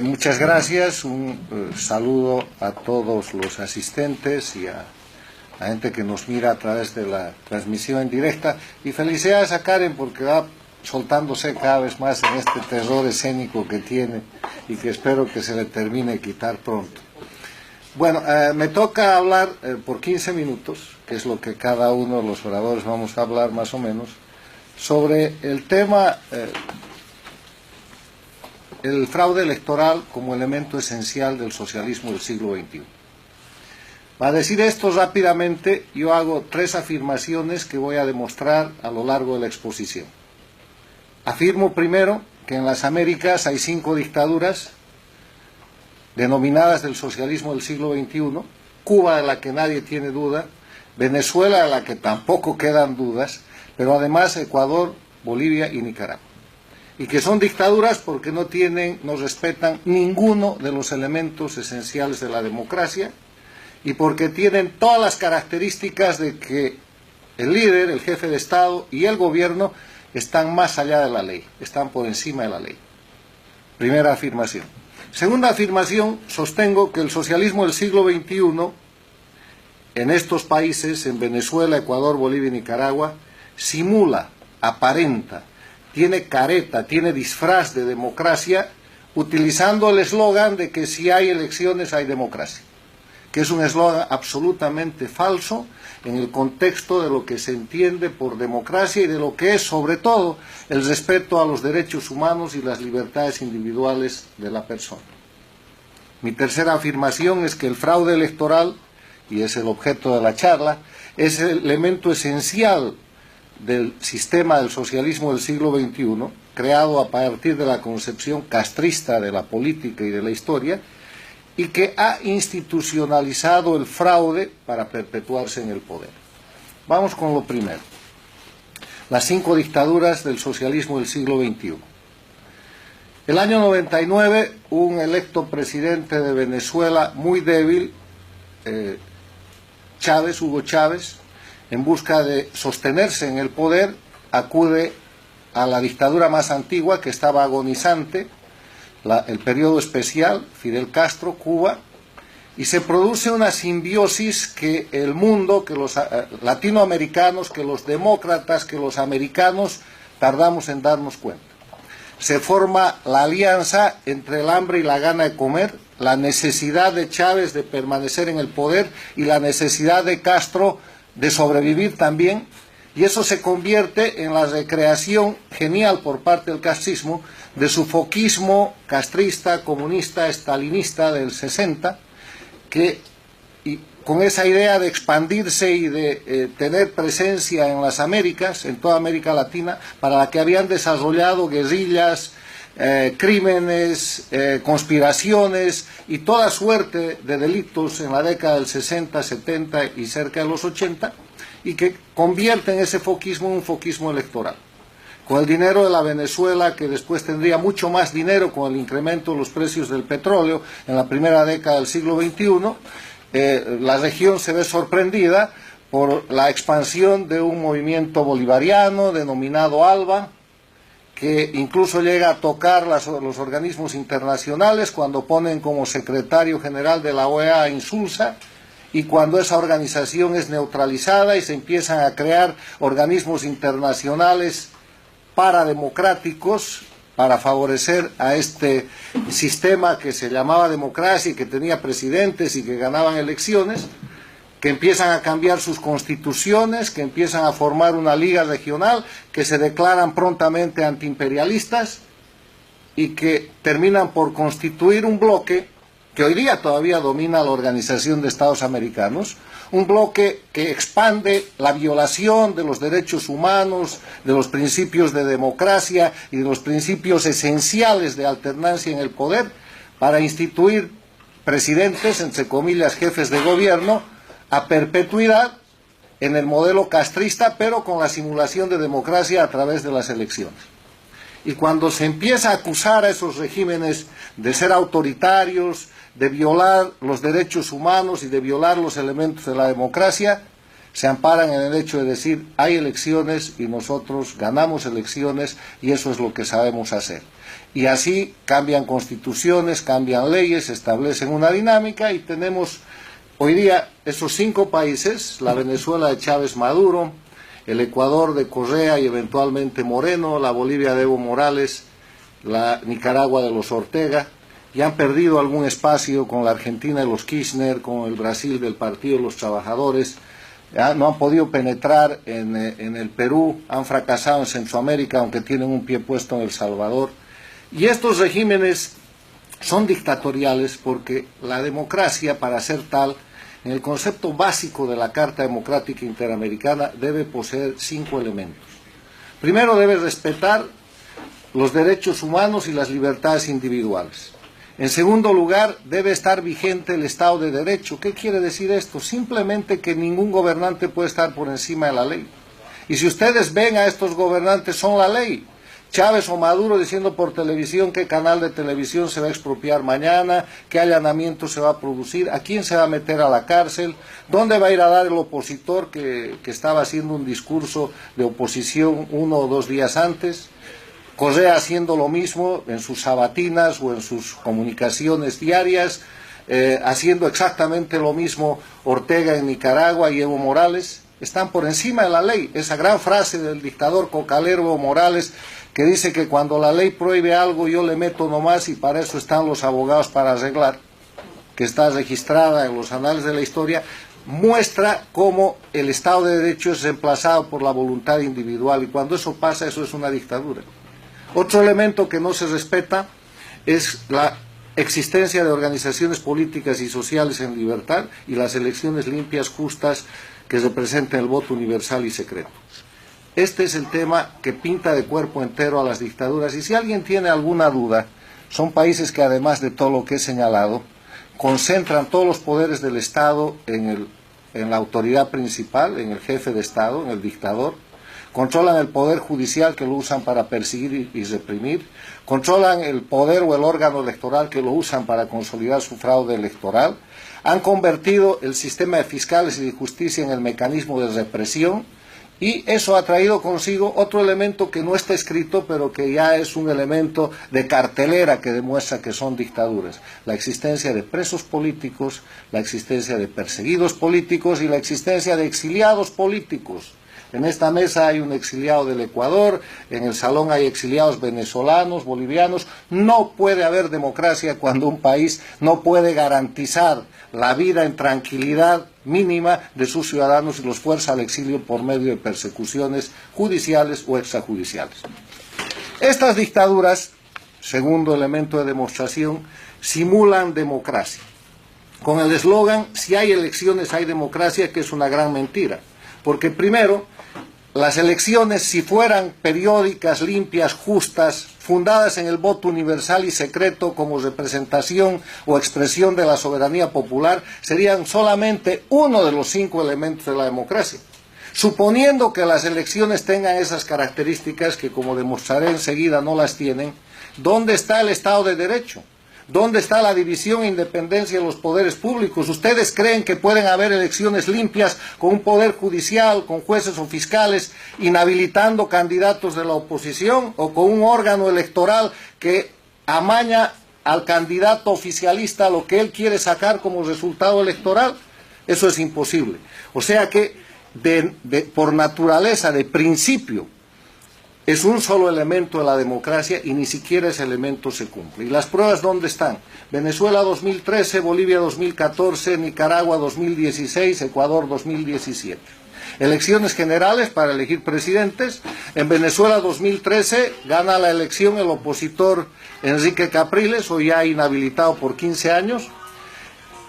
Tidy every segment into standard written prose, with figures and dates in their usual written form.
Muchas gracias, un saludo a todos los asistentes y a la gente que nos mira a través de la transmisión en directa, y felicidades a Karen porque va soltándose cada vez más en este terror escénico que tiene y que espero que se le termine de quitar pronto. Bueno, me toca hablar por 15 minutos, que es lo que cada uno de los oradores vamos a hablar más o menos, sobre el tema el fraude electoral como elemento esencial del socialismo del siglo XXI. Para decir esto rápidamente, yo hago 3 afirmaciones que voy a demostrar a lo largo de la exposición. Afirmo primero que en las Américas hay 5 dictaduras denominadas del socialismo del siglo XXI, Cuba, de la que nadie tiene duda, Venezuela, de la que tampoco quedan dudas, pero además Ecuador, Bolivia y Nicaragua. Y que son dictaduras porque no respetan ninguno de los elementos esenciales de la democracia y porque tienen todas las características de que el líder, el jefe de Estado y el gobierno están más allá de la ley, están por encima de la ley. Primera afirmación. Segunda afirmación, sostengo que el socialismo del siglo XXI, en estos países, en Venezuela, Ecuador, Bolivia y Nicaragua, simula, aparenta, tiene careta, tiene disfraz de democracia, utilizando el eslogan de que si hay elecciones hay democracia, que es un eslogan absolutamente falso en el contexto de lo que se entiende por democracia y de lo que es, sobre todo, el respeto a los derechos humanos y las libertades individuales de la persona. Mi tercera afirmación es que el fraude electoral, y es el objeto de la charla, es el elemento esencial del sistema del socialismo del siglo XXI, creado a partir de la concepción castrista de la política y de la historia, y que ha institucionalizado el fraude para perpetuarse en el poder. Vamos con lo primero. Las 5 dictaduras del socialismo del siglo XXI. El año 99, un electo presidente de Venezuela muy débil, Hugo Chávez, en busca de sostenerse en el poder, acude a la dictadura más antigua que estaba agonizante, el periodo especial, Fidel Castro, Cuba, y se produce una simbiosis que el mundo, que los latinoamericanos, que los demócratas, que los americanos, tardamos en darnos cuenta. Se forma la alianza entre el hambre y la gana de comer, la necesidad de Chávez de permanecer en el poder y la necesidad de Castro de sobrevivir también, y eso se convierte en la recreación genial por parte del castrismo de su foquismo castrista, comunista, estalinista del 60, y con esa idea de expandirse y de tener presencia en las Américas, en toda América Latina, para la que habían desarrollado guerrillas, crímenes, conspiraciones y toda suerte de delitos en la década del 60, 70 y cerca de los 80, y que convierten ese foquismo en un foquismo electoral. Con el dinero de la Venezuela, que después tendría mucho más dinero con el incremento de los precios del petróleo en la primera década del siglo XXI, la región se ve sorprendida por la expansión de un movimiento bolivariano denominado ALBA, que incluso llega a tocar los organismos internacionales cuando ponen como secretario general de la OEA a Insulza, y cuando esa organización es neutralizada y se empiezan a crear organismos internacionales parademocráticos para favorecer a este sistema que se llamaba democracia y que tenía presidentes y que ganaban elecciones, que empiezan a cambiar sus constituciones, que empiezan a formar una liga regional, que se declaran prontamente antiimperialistas y que terminan por constituir un bloque que hoy día todavía domina la Organización de Estados Americanos, un bloque que expande la violación de los derechos humanos, de los principios de democracia y de los principios esenciales de alternancia en el poder, para instituir presidentes, entre comillas, jefes de gobierno, a perpetuidad en el modelo castrista, pero con la simulación de democracia a través de las elecciones. Y cuando se empieza a acusar a esos regímenes de ser autoritarios, de violar los derechos humanos y de violar los elementos de la democracia, se amparan en el hecho de decir hay elecciones y nosotros ganamos elecciones y eso es lo que sabemos hacer. Y así cambian constituciones, cambian leyes, establecen una dinámica y tenemos hoy día esos 5 países, la Venezuela de Chávez Maduro, el Ecuador de Correa y eventualmente Moreno, la Bolivia de Evo Morales, la Nicaragua de los Ortega, y han perdido algún espacio con la Argentina de los Kirchner, con el Brasil del Partido de los Trabajadores, no han podido penetrar en el Perú, han fracasado en Centroamérica, aunque tienen un pie puesto en El Salvador. Y estos regímenes son dictatoriales porque la democracia, para ser tal, en el concepto básico de la Carta Democrática Interamericana, debe poseer 5 elementos. Primero, debe respetar los derechos humanos y las libertades individuales. En segundo lugar, debe estar vigente el Estado de Derecho. ¿Qué quiere decir esto? Simplemente que ningún gobernante puede estar por encima de la ley. Y si ustedes ven a estos gobernantes, son la ley. Chávez o Maduro diciendo por televisión qué canal de televisión se va a expropiar mañana, qué allanamiento se va a producir, a quién se va a meter a la cárcel, dónde va a ir a dar el opositor que estaba haciendo un discurso de oposición 1 o 2 días antes. Correa haciendo lo mismo en sus sabatinas o en sus comunicaciones diarias, haciendo exactamente lo mismo Ortega en Nicaragua y Evo Morales, están por encima de la ley. Esa gran frase del dictador cocalero Evo Morales, que dice que cuando la ley prohíbe algo yo le meto nomás y para eso están los abogados para arreglar, que está registrada en los anales de la historia, muestra cómo el Estado de Derecho es reemplazado por la voluntad individual y cuando eso pasa, eso es una dictadura. Otro elemento que no se respeta es la existencia de organizaciones políticas y sociales en libertad y las elecciones limpias, justas, que representen el voto universal y secreto. Este es el tema que pinta de cuerpo entero a las dictaduras y si alguien tiene alguna duda, son países que además de todo lo que he señalado, concentran todos los poderes del Estado en la autoridad principal, en el jefe de Estado, en el dictador. Controlan el poder judicial que lo usan para perseguir y reprimir, controlan el poder o el órgano electoral que lo usan para consolidar su fraude electoral, han convertido el sistema de fiscales y de justicia en el mecanismo de represión y eso ha traído consigo otro elemento que no está escrito pero que ya es un elemento de cartelera que demuestra que son dictaduras, la existencia de presos políticos, la existencia de perseguidos políticos y la existencia de exiliados políticos. En esta mesa hay un exiliado del Ecuador, en el salón hay exiliados venezolanos, bolivianos. No puede haber democracia cuando un país no puede garantizar la vida en tranquilidad mínima de sus ciudadanos y los fuerza al exilio por medio de persecuciones judiciales o extrajudiciales. Estas dictaduras, segundo elemento de demostración, simulan democracia. Con el eslogan, si hay elecciones hay democracia, que es una gran mentira. Porque primero, las elecciones, si fueran periódicas, limpias, justas, fundadas en el voto universal y secreto como representación o expresión de la soberanía popular, serían solamente uno de los 5 elementos de la democracia. Suponiendo que las elecciones tengan esas características, que como demostraré enseguida no las tienen, ¿dónde está el Estado de Derecho? ¿Dónde está la división e independencia de los poderes públicos? ¿Ustedes creen que pueden haber elecciones limpias con un poder judicial, con jueces o fiscales, inhabilitando candidatos de la oposición, o con un órgano electoral que amaña al candidato oficialista lo que él quiere sacar como resultado electoral? Eso es imposible. O sea que, por naturaleza, de principio, es un solo elemento de la democracia y ni siquiera ese elemento se cumple. ¿Y las pruebas dónde están? Venezuela 2013, Bolivia 2014, Nicaragua 2016, Ecuador 2017. Elecciones generales para elegir presidentes. En Venezuela 2013 gana la elección el opositor Enrique Capriles, hoy ya inhabilitado por 15 años.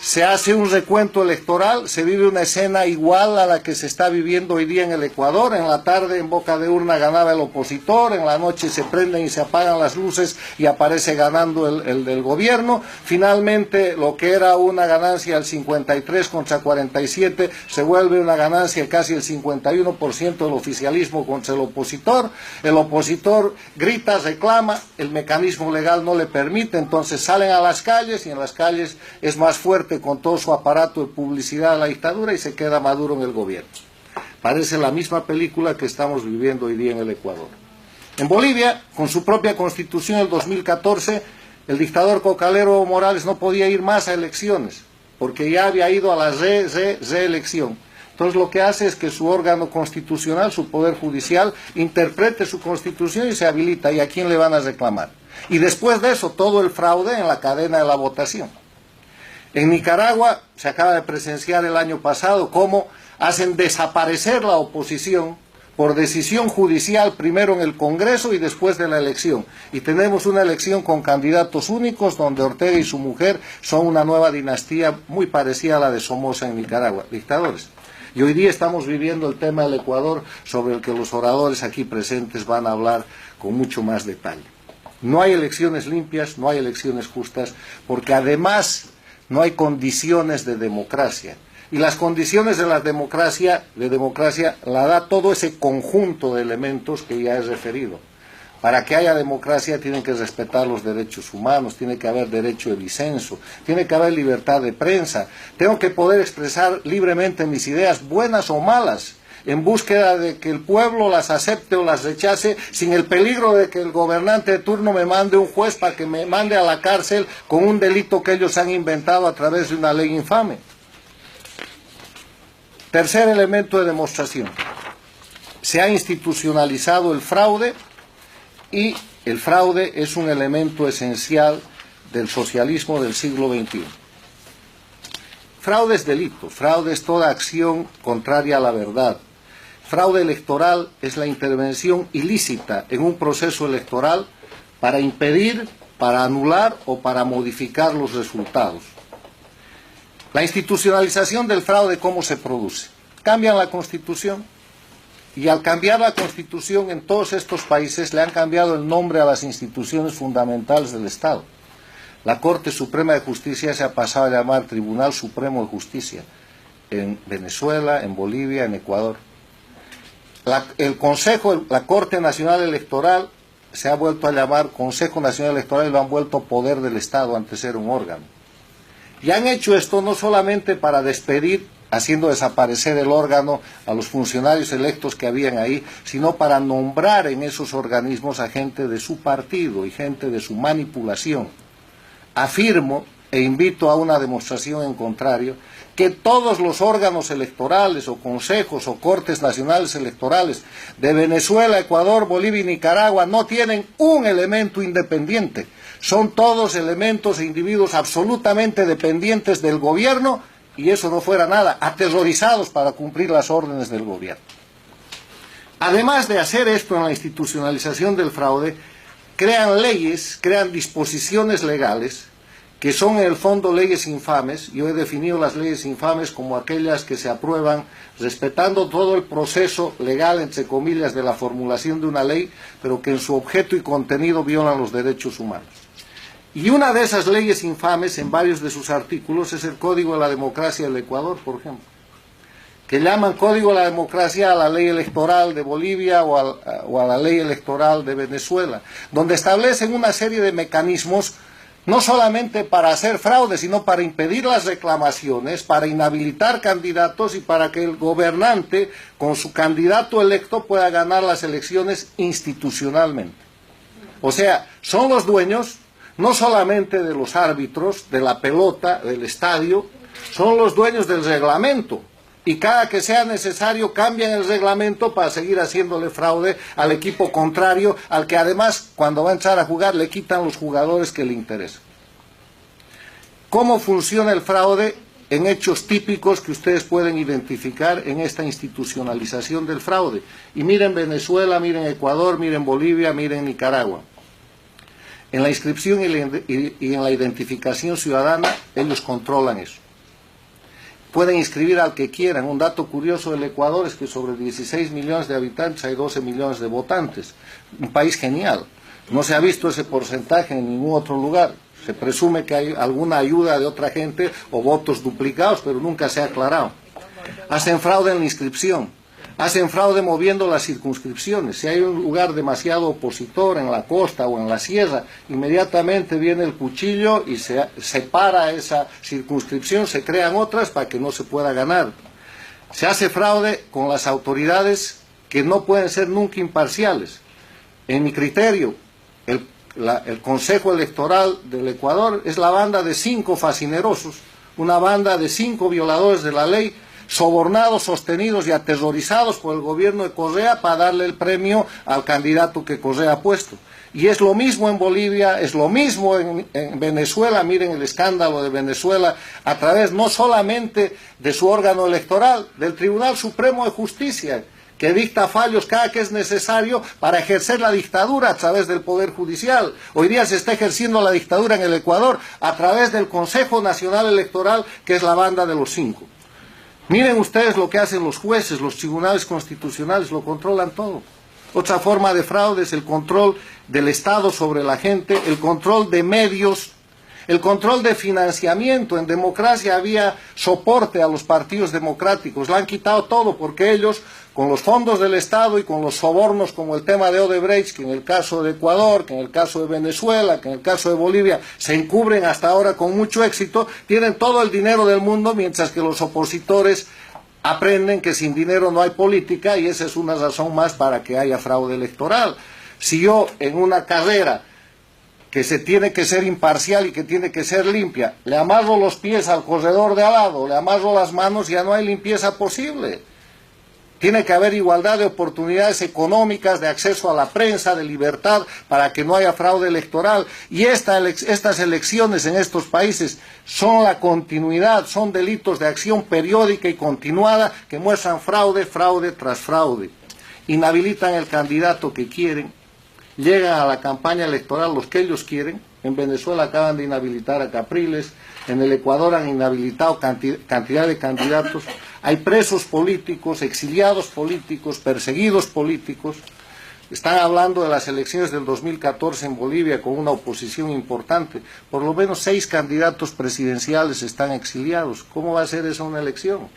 Se hace un recuento electoral, se vive una escena igual a la que se está viviendo hoy día en el Ecuador. En la tarde en boca de urna ganaba el opositor, en la noche se prenden y se apagan las luces y aparece ganando el del gobierno. Finalmente lo que era una ganancia del 53 contra 47 se vuelve una ganancia casi el 51% del oficialismo contra el opositor grita, reclama, el mecanismo legal no le permite, entonces salen a las calles y en las calles es más fuerte con todo su aparato de publicidad a la dictadura y se queda Maduro en el gobierno. Parece la misma película que estamos viviendo hoy día en el Ecuador. En Bolivia, con su propia constitución en el 2014, el dictador cocalero Evo Morales no podía ir más a elecciones, porque ya había ido a la reelección. Entonces lo que hace es que su órgano constitucional, su poder judicial, interprete su constitución y se habilita. ¿Y a quién le van a reclamar? Y después de eso, todo el fraude en la cadena de la votación. En Nicaragua se acaba de presenciar el año pasado cómo hacen desaparecer la oposición por decisión judicial, primero en el Congreso y después de la elección. Y tenemos una elección con candidatos únicos, donde Ortega y su mujer son una nueva dinastía muy parecida a la de Somoza en Nicaragua, dictadores. Y hoy día estamos viviendo el tema del Ecuador, sobre el que los oradores aquí presentes van a hablar con mucho más detalle. No hay elecciones limpias, no hay elecciones justas, porque además no hay condiciones de democracia. Y las condiciones de la democracia la da todo ese conjunto de elementos que ya he referido. Para que haya democracia tienen que respetar los derechos humanos, tiene que haber derecho de disenso, tiene que haber libertad de prensa, tengo que poder expresar libremente mis ideas, buenas o malas, en búsqueda de que el pueblo las acepte o las rechace, sin el peligro de que el gobernante de turno me mande un juez para que me mande a la cárcel con un delito que ellos han inventado a través de una ley infame. Tercer elemento de demostración. Se ha institucionalizado el fraude, y el fraude es un elemento esencial del socialismo del siglo XXI. Fraude es delito, fraude es toda acción contraria a la verdad. Fraude electoral es la intervención ilícita en un proceso electoral para impedir, para anular o para modificar los resultados. La institucionalización del fraude, ¿cómo se produce? Cambian la Constitución. Y al cambiar la Constitución en todos estos países le han cambiado el nombre a las instituciones fundamentales del Estado. La Corte Suprema de Justicia se ha pasado a llamar Tribunal Supremo de Justicia en Venezuela, en Bolivia, en Ecuador. La Corte Nacional Electoral se ha vuelto a llamar Consejo Nacional Electoral y lo han vuelto poder del Estado antes era un órgano. Y han hecho esto no solamente para despedir, haciendo desaparecer el órgano a los funcionarios electos que habían ahí, sino para nombrar en esos organismos a gente de su partido y gente de su manipulación. Afirmo e invito a una demostración en contrario, que todos los órganos electorales o consejos o cortes nacionales electorales de Venezuela, Ecuador, Bolivia y Nicaragua no tienen un elemento independiente. Son todos elementos e individuos absolutamente dependientes del gobierno, y eso no fuera nada, aterrorizados para cumplir las órdenes del gobierno. Además de hacer esto en la institucionalización del fraude, crean leyes, crean disposiciones legales, que son en el fondo leyes infames. Yo he definido las leyes infames como aquellas que se aprueban respetando todo el proceso legal, entre comillas, de la formulación de una ley, pero que en su objeto y contenido violan los derechos humanos. Y una de esas leyes infames, en varios de sus artículos, es el Código de la Democracia del Ecuador, por ejemplo, que llaman Código de la Democracia a la ley electoral de Bolivia o a la ley electoral de Venezuela, donde establecen una serie de mecanismos, no solamente para hacer fraude, sino para impedir las reclamaciones, para inhabilitar candidatos y para que el gobernante, con su candidato electo, pueda ganar las elecciones institucionalmente. O sea, son los dueños no solamente de los árbitros, de la pelota, del estadio, son los dueños del reglamento. Y cada que sea necesario cambian el reglamento para seguir haciéndole fraude al equipo contrario, al que además cuando va a entrar a jugar le quitan los jugadores que le interesan. ¿Cómo funciona el fraude? En hechos típicos que ustedes pueden identificar en esta institucionalización del fraude. Y miren Venezuela, miren Ecuador, miren Bolivia, miren Nicaragua. En la inscripción y en la identificación ciudadana, ellos controlan eso. Pueden inscribir al que quieran. Un dato curioso del Ecuador es que sobre 16 millones de habitantes hay 12 millones de votantes. Un país genial. No se ha visto ese porcentaje en ningún otro lugar. Se presume que hay alguna ayuda de otra gente o votos duplicados, pero nunca se ha aclarado. Hacen fraude en la inscripción. Hacen fraude moviendo las circunscripciones. Si hay un lugar demasiado opositor en la costa o en la sierra, inmediatamente viene el cuchillo y se separa esa circunscripción, se crean otras para que no se pueda ganar. Se hace fraude con las autoridades que no pueden ser nunca imparciales. En mi criterio, el Consejo Electoral del Ecuador es la banda de 5 fascinerosos, una banda de 5 violadores de la ley, sobornados, sostenidos y aterrorizados por el gobierno de Correa para darle el premio al candidato que Correa ha puesto. Y es lo mismo en Bolivia, es lo mismo en Venezuela. Miren el escándalo de Venezuela a través no solamente de su órgano electoral, del Tribunal Supremo de Justicia, que dicta fallos cada que es necesario para ejercer la dictadura a través del Poder Judicial. Hoy día se está ejerciendo la dictadura en el Ecuador a través del Consejo Nacional Electoral, que es la banda de los 5. Miren ustedes lo que hacen los jueces, los tribunales constitucionales, lo controlan todo. Otra forma de fraude es el control del Estado sobre la gente, el control de medios, el control de financiamiento. En democracia había soporte a los partidos democráticos, lo han quitado todo porque ellos, con los fondos del Estado y con los sobornos como el tema de Odebrecht, que en el caso de Ecuador, que en el caso de Venezuela, que en el caso de Bolivia, se encubren hasta ahora con mucho éxito, tienen todo el dinero del mundo, mientras que los opositores aprenden que sin dinero no hay política, y esa es una razón más para que haya fraude electoral. Si yo en una carrera que se tiene que ser imparcial y que tiene que ser limpia, le amarro los pies al corredor de al lado, le amarro las manos, ya no hay limpieza posible. Tiene que haber igualdad de oportunidades económicas, de acceso a la prensa, de libertad, para que no haya fraude electoral. Y estas elecciones en estos países son la continuidad, son delitos de acción periódica y continuada que muestran fraude, fraude tras fraude. Inhabilitan el candidato que quieren, llegan a la campaña electoral los que ellos quieren. En Venezuela acaban de inhabilitar a Capriles, en el Ecuador han inhabilitado cantidad de candidatos. Hay presos políticos, exiliados políticos, perseguidos políticos. Están hablando de las elecciones del 2014 en Bolivia con una oposición importante. Por lo menos 6 candidatos presidenciales están exiliados. ¿Cómo va a ser esa una elección?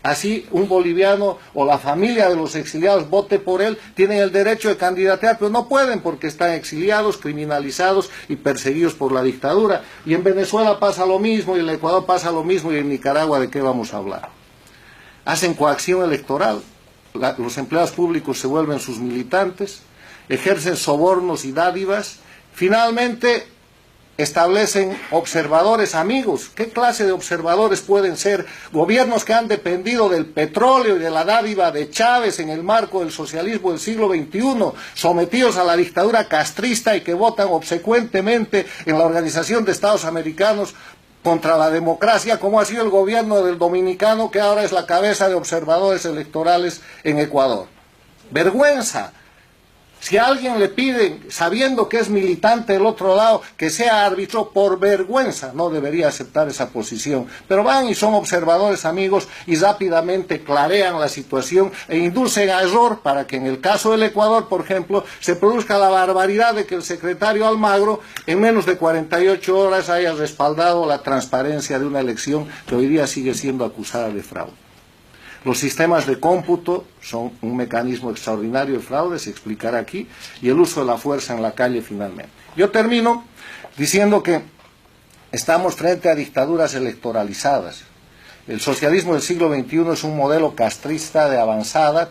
Así un boliviano o la familia de los exiliados vote por él, tienen el derecho de candidatear, pero no pueden porque están exiliados, criminalizados y perseguidos por la dictadura. Y en Venezuela pasa lo mismo, y en el Ecuador pasa lo mismo, y en Nicaragua, ¿de qué vamos a hablar? Hacen coacción electoral, los empleados públicos se vuelven sus militantes, ejercen sobornos y dádivas, finalmente establecen observadores amigos. ¿Qué clase de observadores pueden ser? Gobiernos que han dependido del petróleo y de la dádiva de Chávez en el marco del socialismo del siglo XXI, sometidos a la dictadura castrista y que votan obsecuentemente en la Organización de Estados Americanos contra la democracia, como ha sido el gobierno del dominicano, que ahora es la cabeza de observadores electorales en Ecuador. Vergüenza. Si a alguien le piden, sabiendo que es militante del otro lado, que sea árbitro, por vergüenza no debería aceptar esa posición. Pero van y son observadores amigos y rápidamente clarean la situación e inducen a error para que en el caso del Ecuador, por ejemplo, se produzca la barbaridad de que el secretario Almagro en menos de 48 horas haya respaldado la transparencia de una elección que hoy día sigue siendo acusada de fraude. Los sistemas de cómputo son un mecanismo extraordinario de fraude, se explicará aquí, y el uso de la fuerza en la calle finalmente. Yo termino diciendo que estamos frente a dictaduras electoralizadas. El socialismo del siglo XXI es un modelo castrista de avanzada,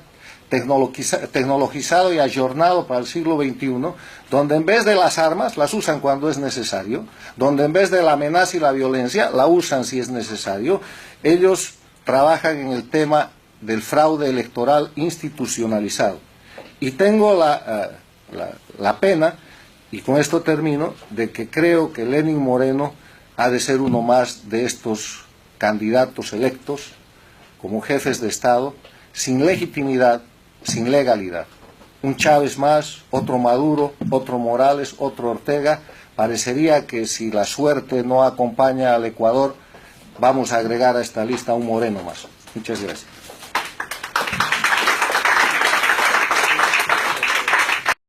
tecnologizado y ayornado para el siglo XXI, donde en vez de las armas, las usan cuando es necesario, donde en vez de la amenaza y la violencia, la usan si es necesario. Ellos trabajan en el tema del fraude electoral institucionalizado. Y tengo la pena, y con esto termino, de que creo que Lenín Moreno ha de ser uno más de estos candidatos electos como jefes de Estado, sin legitimidad, sin legalidad. Un Chávez más, otro Maduro, otro Morales, otro Ortega. Parecería que si la suerte no acompaña al Ecuador, vamos a agregar a esta lista un Moreno más. Muchas gracias.